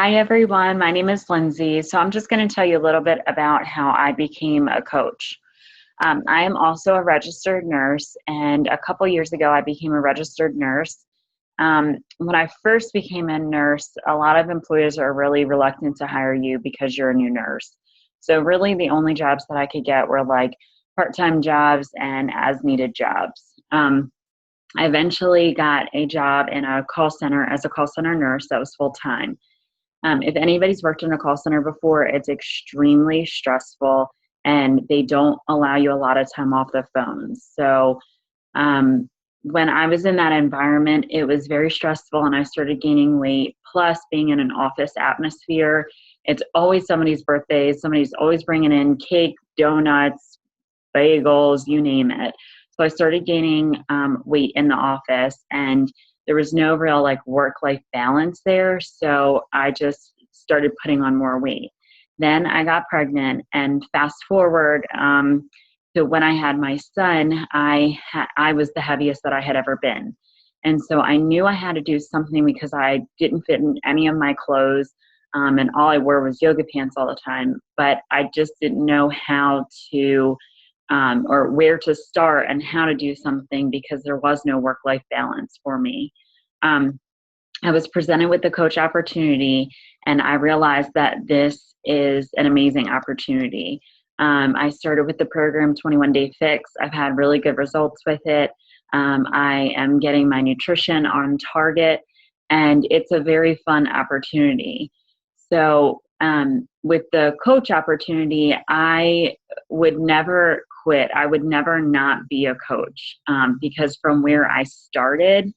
Hi, everyone. My name is Lindsay. So I'm just going to tell you a little bit about how I became a coach. I am also a registered nurse, and a couple years ago, I became a registered nurse. When I first became a nurse, a lot of employers are really reluctant to hire you because you're a new nurse. So, really, the only jobs that I could get were like part time jobs and as needed jobs. I eventually got a job in a call center as a call center nurse that was full time. If anybody's worked in a call center before, it's extremely stressful and they don't allow you a lot of time off the phones. So, um, when I was in that environment, it was very stressful and I started gaining weight. Plus, being in an office atmosphere, it's always somebody's birthday. Somebody's always bringing in cake, donuts, bagels, you name it. So I started gaining weight in the office, and there was no real like work life balance there. So I just started putting on more weight. Then I got pregnant, and fast forward to when I had my son, I was the heaviest that I had ever been. And so I knew I had to do something because I didn't fit in any of my clothes. And all I wore was yoga pants all the time. But I just didn't know how to or where to start and how to do something because there was no work life balance for me. Um, I was presented with the coach opportunity, and I realized that this is an amazing opportunity. I started with the program 21 Day Fix. I've had really good results with it. I am getting my nutrition on target, and it's a very fun opportunity. So, with the coach opportunity, I would never quit. I would never not be a coach because from where I started,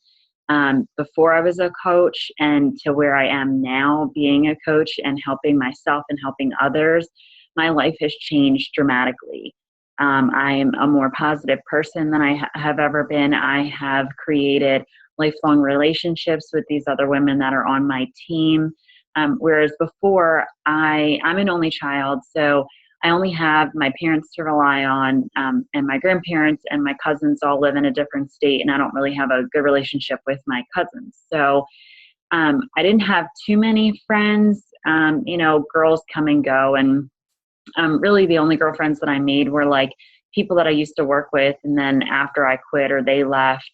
before I was a coach and to where I am now being a coach and helping myself and helping others, my life has changed dramatically. I am a more positive person than I have ever been. I have created lifelong relationships with these other women that are on my team. Whereas before, I'm an only child, so I only have my parents to rely on, and my grandparents and my cousins all live in a different state, and I don't really have a good relationship with my cousins. So I didn't have too many friends. Girls come and go, and really the only girlfriends that I made were like people that I used to work with, and then after I quit or they left,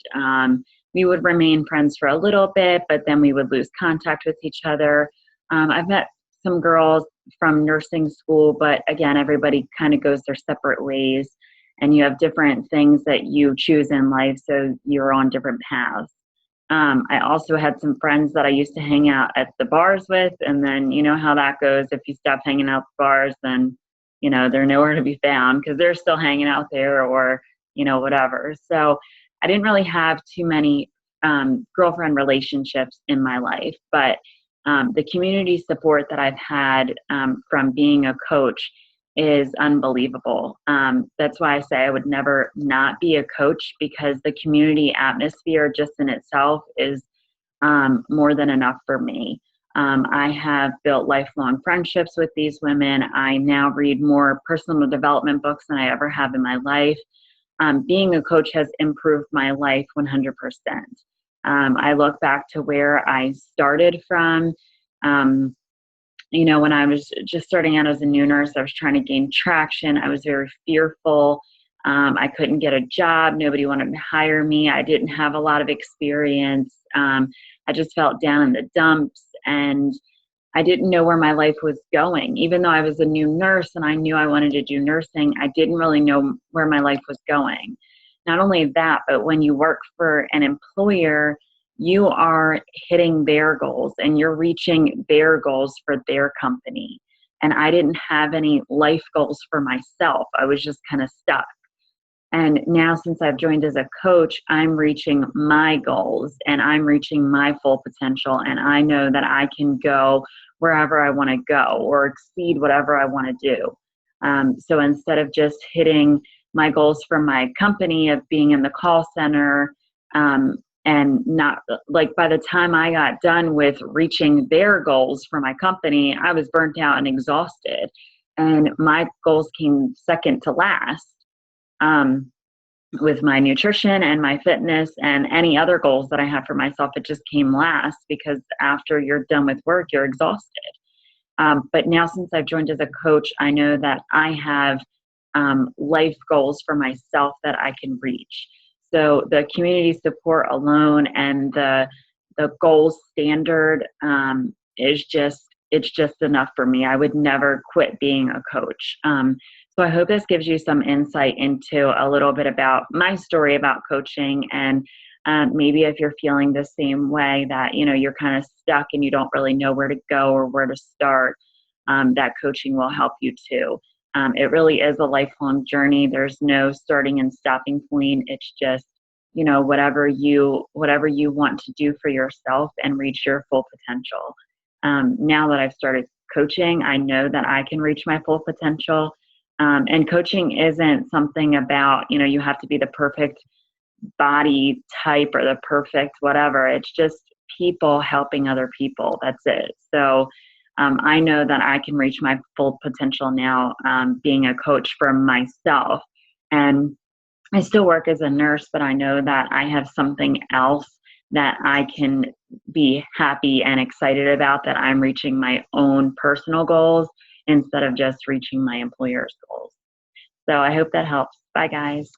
we would remain friends for a little bit, but then we would lose contact with each other. I've met some girls from nursing school, but again, everybody kind of goes their separate ways, and you have different things that you choose in life, so you're on different paths. I also had some friends that I used to hang out at the bars with, and then you know how that goes. If you stop hanging out at the bars, then they're nowhere to be found because they're still hanging out there or whatever. So I didn't really have too many girlfriend relationships in my life, but the community support that I've had from being a coach is unbelievable. That's why I say I would never not be a coach because the community atmosphere just in itself is more than enough for me. I have built lifelong friendships with these women. I now read more personal development books than I ever have in my life. Being a coach has improved my life 100%. I look back to where I started from. Um, when I was just starting out as a new nurse, I was trying to gain traction. I was very fearful. I couldn't get a job. Nobody wanted to hire me. I didn't have a lot of experience. I just felt down in the dumps and I didn't know where my life was going. Even though I was a new nurse and I knew I wanted to do nursing, I didn't really know where my life was going. Not only that, but when you work for an employer, you are hitting their goals and you're reaching their goals for their company. And I didn't have any life goals for myself. I was just kind of stuck. And now, since I've joined as a coach, I'm reaching my goals and I'm reaching my full potential. And I know that I can go wherever I want to go or exceed whatever I want to do. So instead of just hitting my goals for my company of being in the call center, and not like by the time I got done with reaching their goals for my company, I was burnt out and exhausted. And my goals came second to last. Um, with my nutrition and my fitness and any other goals that I have for myself. It just came last because after you're done with work, you're exhausted. But now, since I've joined as a coach, I know that I have life goals for myself that I can reach. So the community support alone and the goals standard is just, it's just enough for me. I would never quit being a coach. So I hope this gives you some insight into a little bit about my story about coaching, and maybe if you're feeling the same way, that you're kind of stuck and you don't really know where to go or where to start, that coaching will help you too. It really is a lifelong journey. There's no starting and stopping point. It's just whatever you want to do for yourself and reach your full potential. Now that I've started coaching, I know that I can reach my full potential. And coaching isn't something about, you have to be the perfect body type or the perfect whatever. It's just people helping other people. That's it. So I know that I can reach my full potential now, being a coach for myself. And I still work as a nurse, but I know that I have something else that I can be happy and excited about, that I'm reaching my own personal goals instead of just reaching my employer's goals. So I hope that helps. Bye, guys.